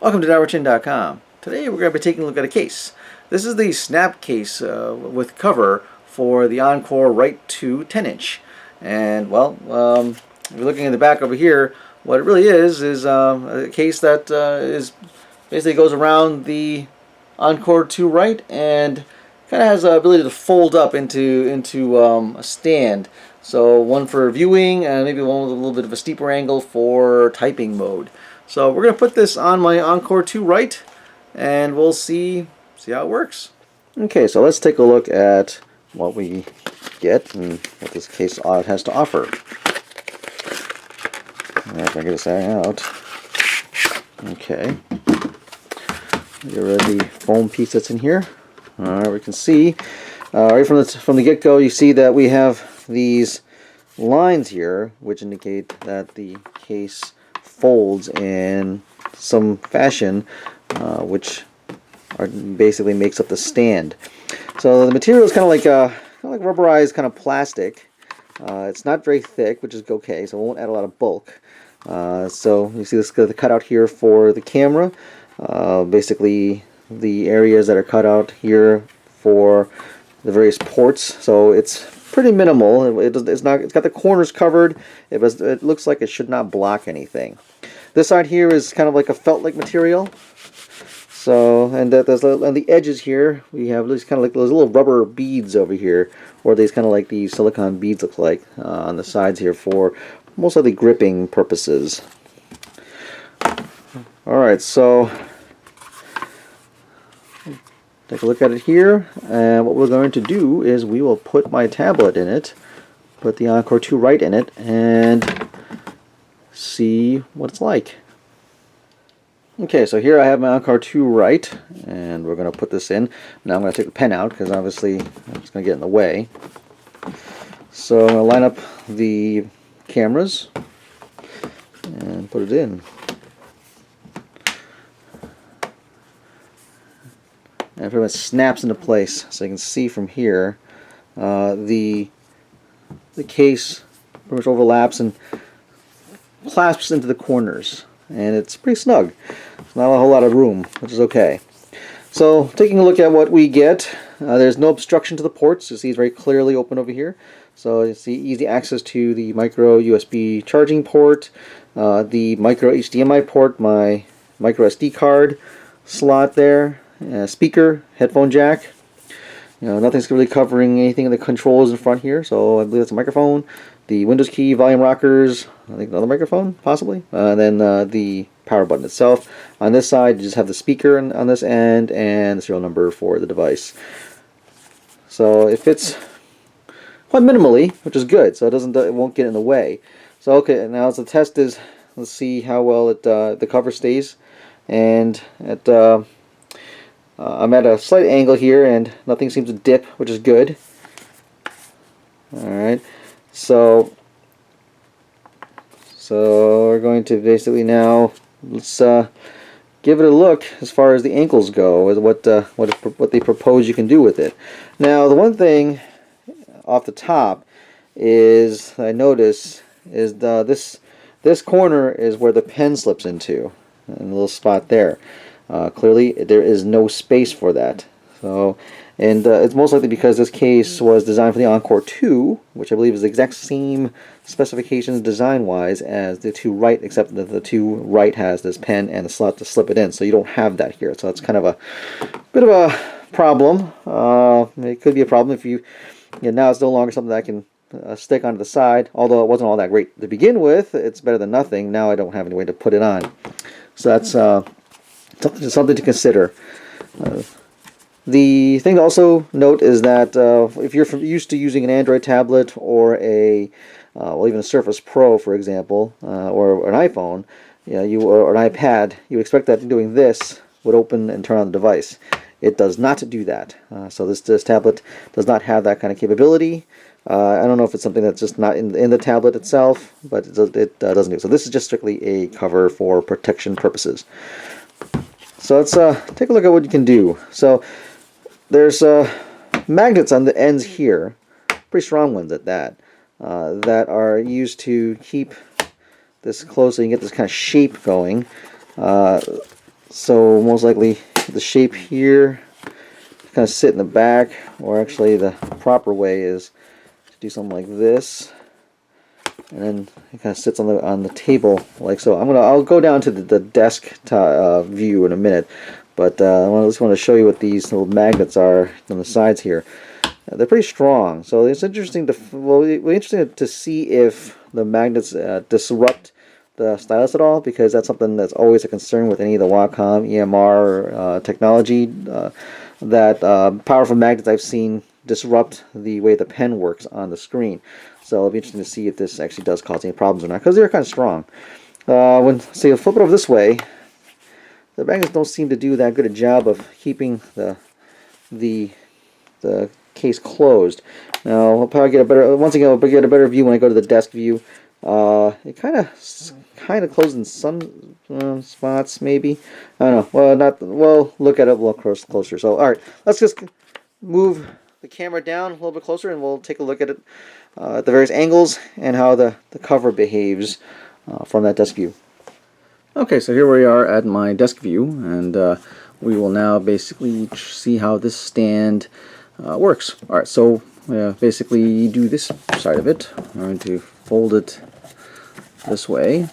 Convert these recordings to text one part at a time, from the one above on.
Welcome to DarwinChin.com. Today we're going to be taking a look at a case. This is the snap case with cover for the Encore Right 2 10-inch. And well, if you're looking in the back over here, what it really is a case that is basically goes around the Encore 2 Right and kind of has the ability to fold up into a stand. So one for viewing and maybe one with a little bit of a steeper angle for typing mode. So we're going to put this on my Encore 2 Right and we'll see how it works. Okay, so let's take a look at what we get and what this case has to offer. If I get this out. Okay. Get rid of the foam piece that's in here. Alright, we can see right from the get-go, you see that we have these lines here which indicate that the case folds in some fashion, which basically makes up the stand. So the material is kind of like rubberized kind of plastic. It's not very thick, which is okay, so it won't add a lot of bulk. So you see this the cutout here for the camera. Basically, the areas that are cut out here for the various ports. So it's pretty minimal. It's got the corners covered. It looks like it should not block anything. This side here is kind of like a felt-like material. So, and on the edges here, we have these kind of like those little rubber beads over here, or these kind of like these silicone beads look like on the sides here for most of the gripping purposes. Alright, so take a look at it here, and what we're going to do is we will put my tablet in it, put the Encore 2 Right in it, and see what it's like. Okay, so here I have my Encore 2 Right, and we're going to put this in. Now I'm going to take the pen out because obviously it's going to get in the way. So I'm going to line up the cameras and put it in. And it pretty much snaps into place, so you can see from here the case pretty much overlaps and clasps into the corners, and it's pretty snug. It's not a whole lot of room, which is okay. So taking a look at what we get, there's no obstruction to the ports. You see it's very clearly open over here. So you see easy access to the micro USB charging port, the micro HDMI port, my micro SD card slot there, speaker, headphone jack. Nothing's really covering anything in the controls in front here, so I believe that's a microphone. The Windows key, volume rockers, I think another microphone, possibly. And then the power button itself. On this side, you just have the speaker on this end and the serial number for the device. So it fits quite minimally, which is good, so it won't get in the way. So okay, now as the test is, let's see how well the cover stays. And I'm at a slight angle here, and nothing seems to dip, which is good. Alright, so we're going to basically now, let's give it a look as far as the ankles go, with what they propose you can do with it. Now, the one thing off the top is I notice is this corner is where the pen slips into, and a little spot there. Clearly, there is no space for that. So, and it's most likely because this case was designed for the Encore 2, which I believe is the exact same specifications design-wise as the 2 Right, except that the 2 Right has this pen and the slot to slip it in. So you don't have that here. So it's kind of a bit of a problem. It could be a problem if now it's no longer something that I can stick onto the side. Although it wasn't all that great to begin with, it's better than nothing. Now I don't have any way to put it on. So that's something to consider. The thing to also note is that if you're used to using an Android tablet or well, even a Surface Pro, for example, or an iPhone, or an iPad, you would expect that doing this would open and turn on the device. It does not do that. So this tablet does not have that kind of capability. I don't know if it's something that's just not in the tablet itself, but it doesn't do. So this is just strictly a cover for protection purposes. So let's take a look at what you can do. So there's magnets on the ends here, pretty strong ones at that, that are used to keep this closed so you can get this kind of shape going. So most likely the shape here kind of sit in the back, or actually the proper way is to do something like this, and then it kind of sits on the table like so. I'll go down to the desk view in a minute, but I just want to show you what these little magnets are on the sides here. They're pretty strong, so it's interesting to see if the magnets disrupt the stylus at all, because that's something that's always a concern with any of the Wacom EMR technology. That powerful magnets I've seen disrupt the way the pen works on the screen. So it'll be interesting to see if this actually does cause any problems or not, because they're kind of strong. So you flip it over this way, the magnets don't seem to do that good a job of keeping the case closed. Now I'll probably get a better, once again, I'll get a better view when I go to the desk view. It kind of closed in some spots, maybe. I don't know. Well, Well, look at it a little closer. So, all right, let's just move the camera down a little bit closer, and we'll take a look at it at the various angles and how the cover behaves from that desk view. Okay, so here we are at my desk view, and we will now basically see how this stand works. All right, so basically do this side of it. I'm going to fold it this way,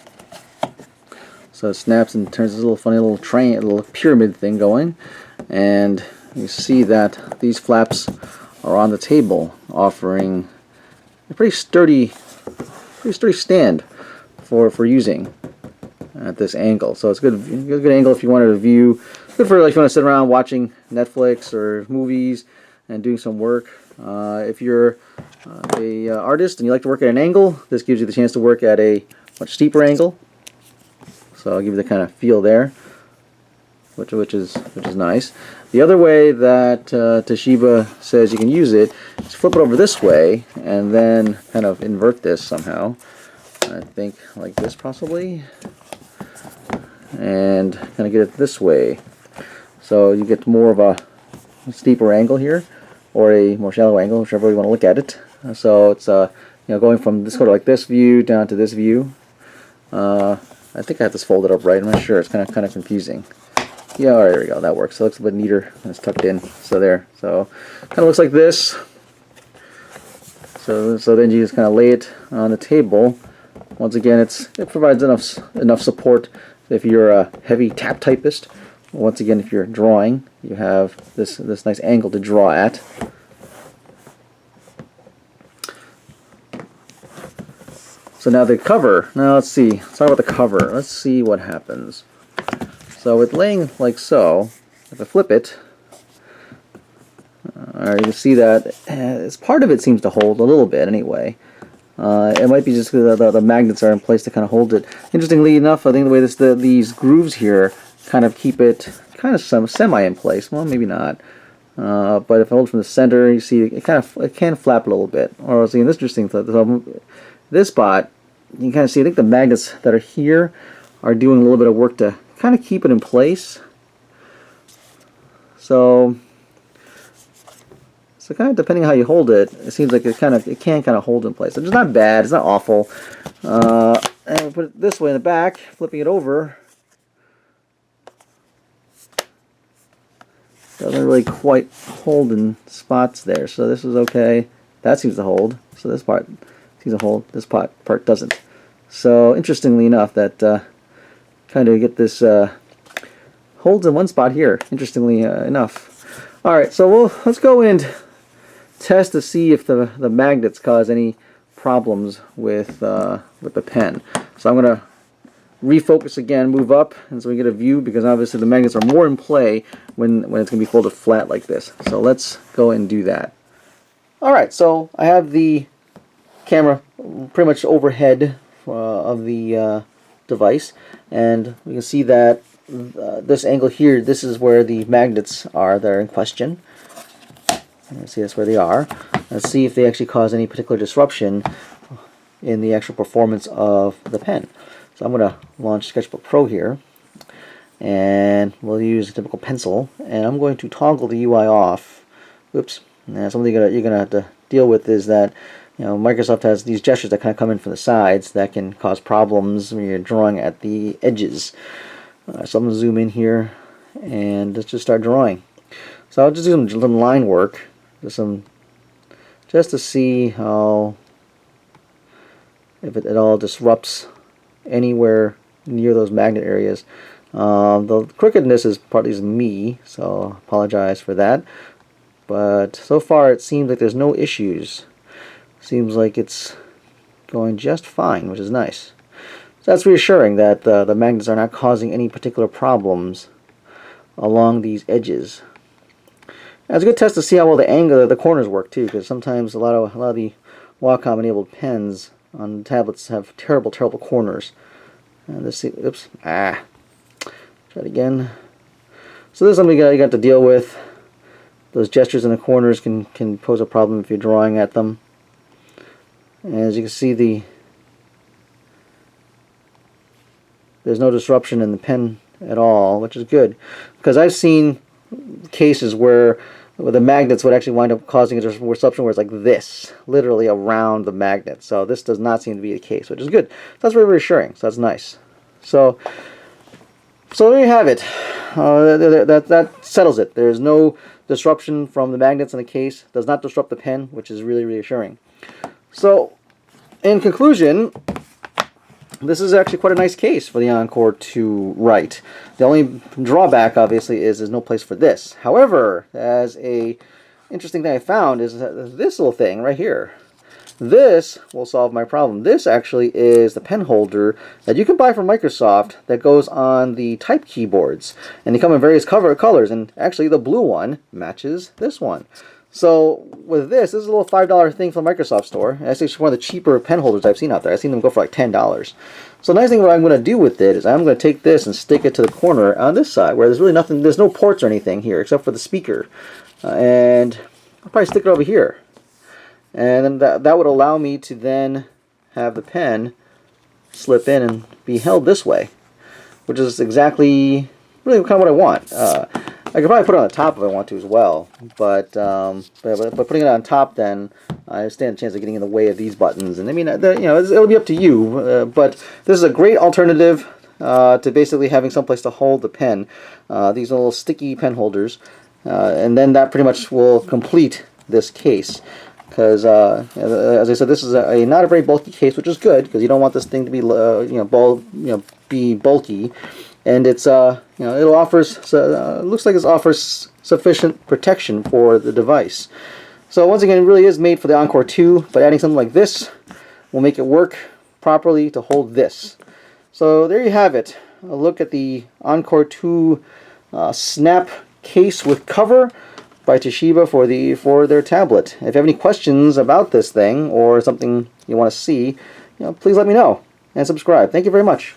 so it snaps and turns this little funny little pyramid thing going, and you see that these flaps are on the table, offering a pretty sturdy stand for using at this angle. So it's a good angle if you wanted to view. Good for if you want to sit around watching Netflix or movies and doing some work. If you're a artist and you like to work at an angle, this gives you the chance to work at a much steeper angle. So I'll give you the kind of feel there, which is nice. The other way that Toshiba says you can use it is flip it over this way and then kind of invert this somehow. I think like this possibly, and kind of get it this way. So you get more of a steeper angle here, or a more shallow angle, whichever way you want to look at it. So it's going from this sort of like this view down to this view. I think I have this folded up right. I'm not sure. It's kind of confusing. Yeah, all right, there we go. That works. So it looks a bit neater. It's tucked in. So there. So kind of looks like this. So then you just kind of lay it on the table. Once again, it provides enough support if you're a heavy tap typist. Once again, if you're drawing, you have this nice angle to draw at. So now the cover. Now let's see. Let's talk about the cover. Let's see what happens. So with laying like so, if I flip it, you can see that part of it seems to hold a little bit anyway. It might be just because the magnets are in place to kind of hold it. Interestingly enough, I think the way these grooves here kind of keep it kind of semi in place. Well, maybe not. But if I hold from the center, you see it can flap a little bit. Or see, this interesting. This spot, you can kind of see. I think the magnets that are here are doing a little bit of work to kind of keep it in place. So kind of depending how you hold it, it seems like it can kind of hold in place. It's not bad. It's not awful. And we put it this way in the back, flipping it over. Doesn't really quite hold in spots there. So this is okay. That seems to hold. So this part seems to hold. This part doesn't. So interestingly enough, that kind of get this holds in one spot here. Interestingly enough. All right. So let's go and test to see if the magnets cause any problems with the pen. So I'm going to refocus again, move up, and so we get a view, because obviously the magnets are more in play when it's going to be folded flat like this. So let's go and do that. Alright, so I have the camera pretty much overhead of the device, and we can see that this angle here, this is where the magnets are that are in question. Let's see, that's where they are. Let's see if they actually cause any particular disruption in the actual performance of the pen. So I'm going to launch Sketchbook Pro here, and we'll use a typical pencil, and I'm going to toggle the UI off. Oops. Now, something you're going to have to deal with is that Microsoft has these gestures that kind of come in from the sides that can cause problems when you're drawing at the edges. So I'm going to zoom in here and let's just start drawing. So I'll just do some line work, just to see how, if it at all disrupts anywhere near those magnet areas. The crookedness is partly me, so I apologize for that. But so far it seems like there's no issues. Seems like it's going just fine, which is nice. So that's reassuring that the magnets are not causing any particular problems along these edges. And it's a good test to see how well the angle of the corners work too, because sometimes a lot of the Wacom enabled pens on tablets have terrible corners. And let's see, oops, try it again. So this is something you got to deal with. Those gestures in the corners can pose a problem if you're drawing at them. And as you can see, there's no disruption in the pen at all, which is good, because I've seen cases where the magnets would actually wind up causing a disruption where it's like this, literally around the magnet. So this does not seem to be the case, which is good. That's very reassuring. So that's nice. So there you have it. That settles it. There's no disruption from the magnets in the case. Does not disrupt the pen, which is really reassuring. So, in conclusion, this is actually quite a nice case for the Encore to write. The only drawback, obviously, is there's no place for this. However, as a interesting thing I found is this little thing right here. This will solve my problem. This actually is the pen holder that you can buy from Microsoft that goes on the type keyboards. And they come in various colors, and actually the blue one matches this one. So with this is a little $5 thing from the Microsoft store. It's actually one of the cheaper pen holders I've seen out there. I've seen them go for like $10. So the nice thing what I'm going to do with it is I'm going to take this and stick it to the corner on this side where there's really nothing, there's no ports or anything here except for the speaker. And I'll probably stick it over here. And then that would allow me to then have the pen slip in and be held this way, which is exactly really kind of what I want. I could probably put it on the top if I want to as well, but putting it on top, then I stand a chance of getting in the way of these buttons. And I mean, it'll be up to you. But this is a great alternative to basically having someplace to hold the pen. These little sticky pen holders, and then that pretty much will complete this case. Because, as I said, this is not a very bulky case, which is good because you don't want this thing to be, be bulky. And it's, it offers, looks like it offers sufficient protection for the device. So once again, it really is made for the Encore 2, but adding something like this will make it work properly to hold this. So there you have it. A look at the Encore 2 snap case with cover by Toshiba for their tablet. If you have any questions about this thing or something you want to see, please let me know and subscribe. Thank you very much.